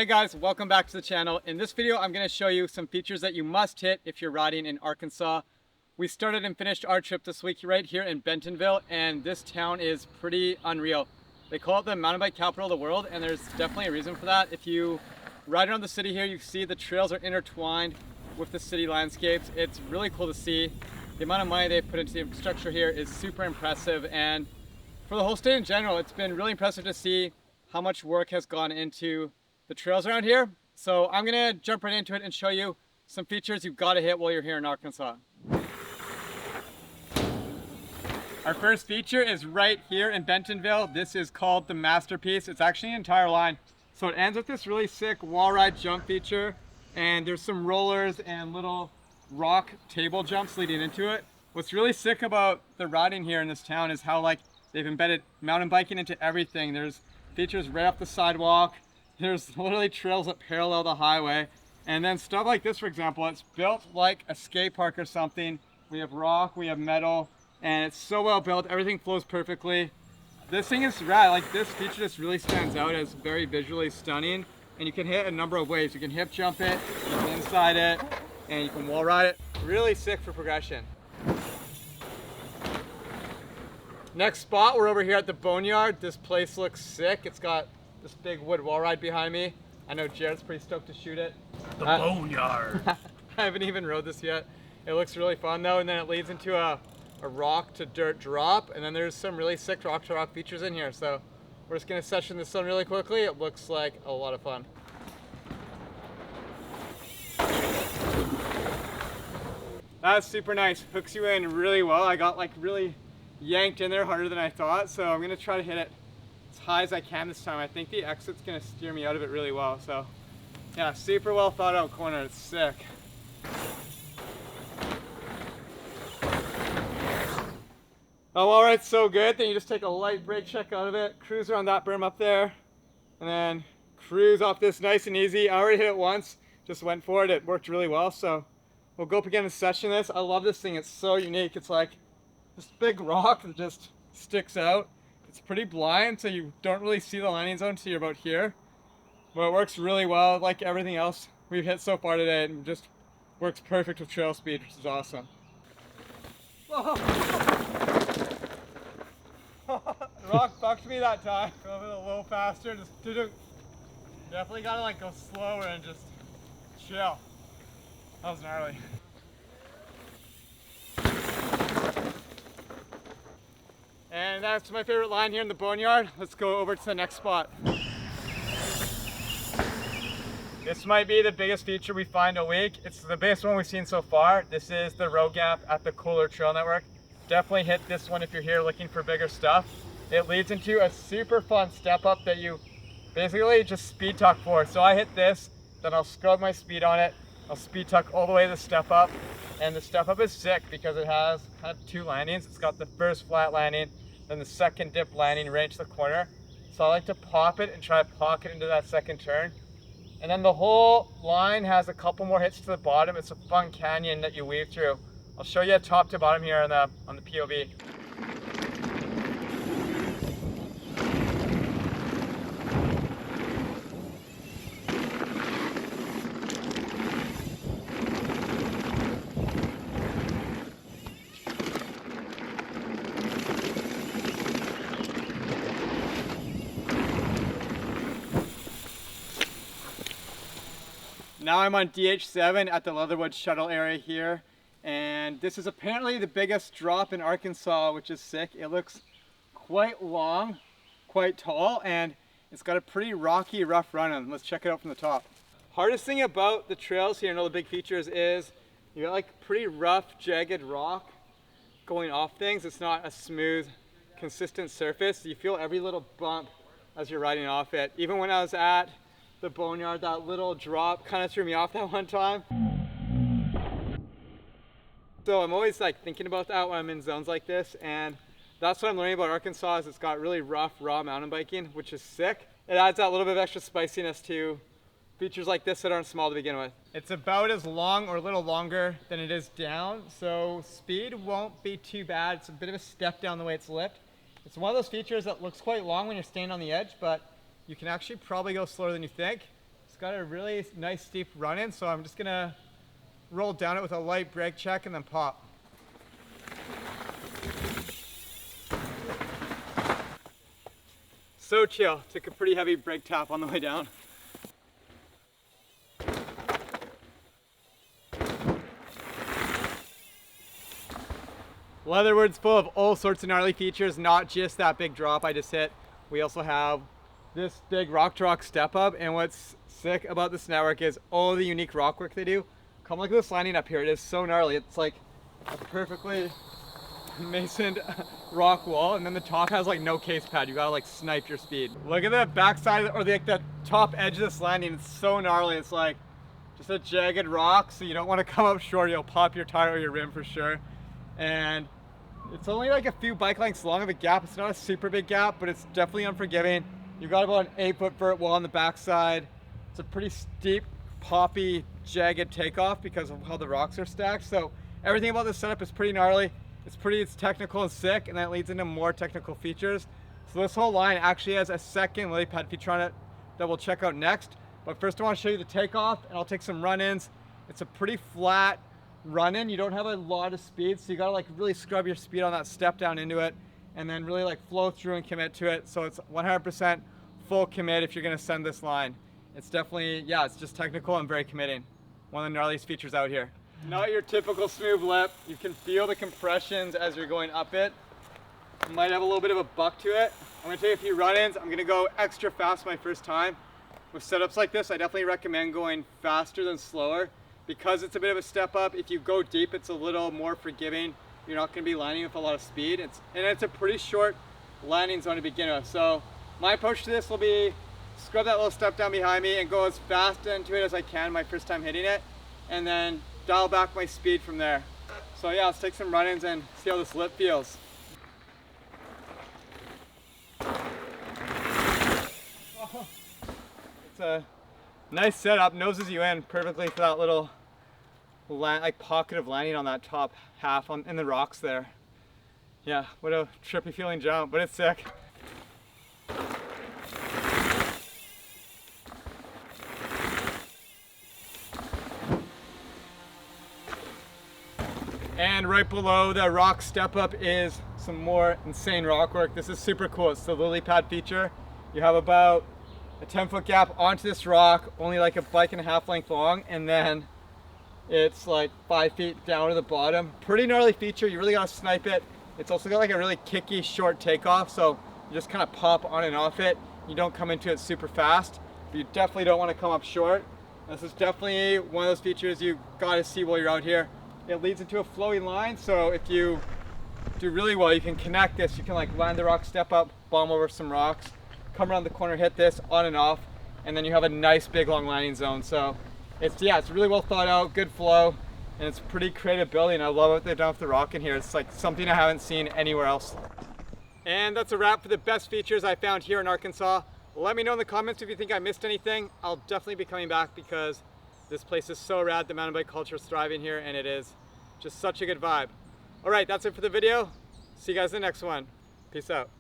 Hey guys, welcome back to the channel. In this video, I'm going to show you some features that you must hit if you're riding in Arkansas. We started and finished our trip this week right here in Bentonville, and this town is pretty unreal. They call it the mountain bike capital of the world, and there's definitely a reason for that. If you ride around the city here, you see the trails are intertwined with the city landscapes. It's really cool to see. The amount of money they put into the infrastructure here is super impressive, and for the whole state in general, it's been really impressive to see how much work has gone into the trails around here. So I'm gonna jump right into it and show you some features you've got to hit while you're here in Arkansas. Our first feature is right here in Bentonville. This is called the Masterpiece. It's actually an entire line. So it ends with this really sick wall ride jump feature, and there's some rollers and little rock table jumps leading into it. What's really sick about the riding here in this town is how they've embedded mountain biking into everything. There's features right off the sidewalk. There's literally trails that parallel the highway. And then stuff like this, for example, it's built like a skate park or something. We have rock, we have metal, and it's so well built. Everything flows perfectly. This thing is rad. This feature just really stands out as very visually stunning. And you can hit a number of ways. You can hip jump it, you can inside it, and you can wall ride it. Really sick for progression. Next spot, we're over here at the Boneyard. This place looks sick. It's got this big wood wall ride behind me. I know Jared's pretty stoked to shoot it. The Boneyard. I haven't even rode this yet. It looks really fun though, and then it leads into a rock to dirt drop, and then there's some really sick rock to rock features in here. So we're just gonna session this one really quickly. It looks like a lot of fun. That's super nice. Hooks you in really well. I got really yanked in there harder than I thought, so I'm gonna try to hit it as high as I can this time. I think the exit's gonna steer me out of it really well. So yeah, super well thought out corner. It's sick. Oh, all right, so good. Then you just take a light brake check out of it, cruise around that berm up there, and then cruise off this nice and easy. I already hit it once, just went for it. It worked really well, so we'll go up again and session this. I love this thing. It's so unique. It's like this big rock that just sticks out. It's pretty blind, so you don't really see the landing zone until you're about here. But it works really well, like everything else we've hit so far today, and just works perfect with trail speed, which is awesome. Whoa. Rock bucked me that time. Go a little faster, just definitely gotta go slower and just chill. That was gnarly. And that's my favorite line here in the Boneyard. Let's go over to the next spot. This might be the biggest feature we find a week. It's the biggest one we've seen so far. This is the road gap at the Cooler Trail Network. Definitely hit this one if you're here looking for bigger stuff. It leads into a super fun step up that you basically just speed tuck for. So I hit this, then I'll scrub my speed on it. I'll speed tuck all the way to the step up. And the step up is sick because it has kind of two landings. It's got the first flat landing, then the second dip landing right into the corner. So I like to pop it and try to pocket into that second turn. And then the whole line has a couple more hits to the bottom. It's a fun canyon that you weave through. I'll show you top to bottom here on the POV. Now I'm on DH7 at the Leatherwood shuttle area here, and this is apparently the biggest drop in Arkansas, which is sick. It looks quite long, quite tall, and it's got a pretty rocky, rough run on. Let's check it out from the top. Hardest thing about the trails here and all the big features is you got pretty rough, jagged rock going off things. It's not a smooth, consistent surface. You feel every little bump as you're riding off it. Even when I was at the Boneyard, that little drop kind of threw me off that one time. So I'm always thinking about that when I'm in zones like this, and that's what I'm learning about Arkansas is it's got really rough, raw mountain biking, which is sick. It adds that little bit of extra spiciness to features like this that aren't small to begin with. It's about as long or a little longer than it is down, so speed won't be too bad. It's a bit of a step down the way it's lipped. It's one of those features that looks quite long when you're standing on the edge, but you can actually probably go slower than you think. Just got a really nice steep run in, so I'm just gonna roll down it with a light brake check and then pop. So chill, took a pretty heavy brake tap on the way down. Leatherwood's full of all sorts of gnarly features, not just that big drop I just hit. We also have this big rock-to-rock step-up, and what's sick about this network is all the unique rock work they do. Come look at this landing up here, it is so gnarly. It's like a perfectly masoned rock wall, and then the top has like no case pad. You gotta like snipe your speed. Look at the backside, or the top edge of this landing. It's so gnarly. It's like just a jagged rock, so you don't want to come up short. You'll pop your tire or your rim for sure. And it's only like a few bike lengths long of a gap. It's not a super big gap, but it's definitely unforgiving. You've got about an 8-foot vert wall on the backside. It's a pretty steep, poppy, jagged takeoff because of how the rocks are stacked. So everything about this setup is pretty gnarly. It's technical and sick, and that leads into more technical features. So this whole line actually has a second lily pad feature on it that we'll check out next. But first I want to show you the takeoff, and I'll take some run-ins. It's a pretty flat run-in. You don't have a lot of speed, so you gotta like really scrub your speed on that step down into it, and then really like flow through and commit to it. So it's 100% full commit if you're gonna send this line. It's definitely, yeah, it's just technical and very committing. One of the gnarliest features out here. Not your typical smooth lip. You can feel the compressions as you're going up it. It might have a little bit of a buck to it. I'm gonna take a few run-ins. I'm gonna go extra fast my first time. With setups like this, I definitely recommend going faster than slower. Because it's a bit of a step up, if you go deep, it's a little more forgiving. You're not gonna be landing with a lot of speed. It's a pretty short landing zone to begin with. So my approach to this will be scrub that little step down behind me and go as fast into it as I can my first time hitting it, and then dial back my speed from there. So yeah, let's take some run-ins and see how this lip feels. It's a nice setup, noses you in perfectly for that little like pocket of landing on that top half in the rocks there. Yeah, what a trippy feeling jump, but it's sick. And right below the rock step up is some more insane rock work. This is super cool. It's the lily pad feature. You have about a 10-foot gap onto this rock, only like a bike and a half length long, and then it's like 5 feet down to the bottom. Pretty gnarly feature. You really gotta snipe it. It's also got like a really kicky short takeoff, so you just kind of pop on and off it. You don't come into it super fast, but you definitely don't want to come up short. This is definitely one of those features you gotta see while you're out here. It leads into a flowing line, so if you do really well, you can connect this. You can like land the rock, step up, bomb over some rocks, come around the corner, hit this on and off, and then you have a nice big long landing zone. So it's really well thought out, good flow, and it's pretty creative building. I love what they've done with the rock in here. It's like something I haven't seen anywhere else. And that's a wrap for the best features I found here in Arkansas. Let me know in the comments if you think I missed anything. I'll definitely be coming back because this place is so rad. The mountain bike culture is thriving here, and it is just such a good vibe. All right, that's it for the video. See you guys in the next one. Peace out.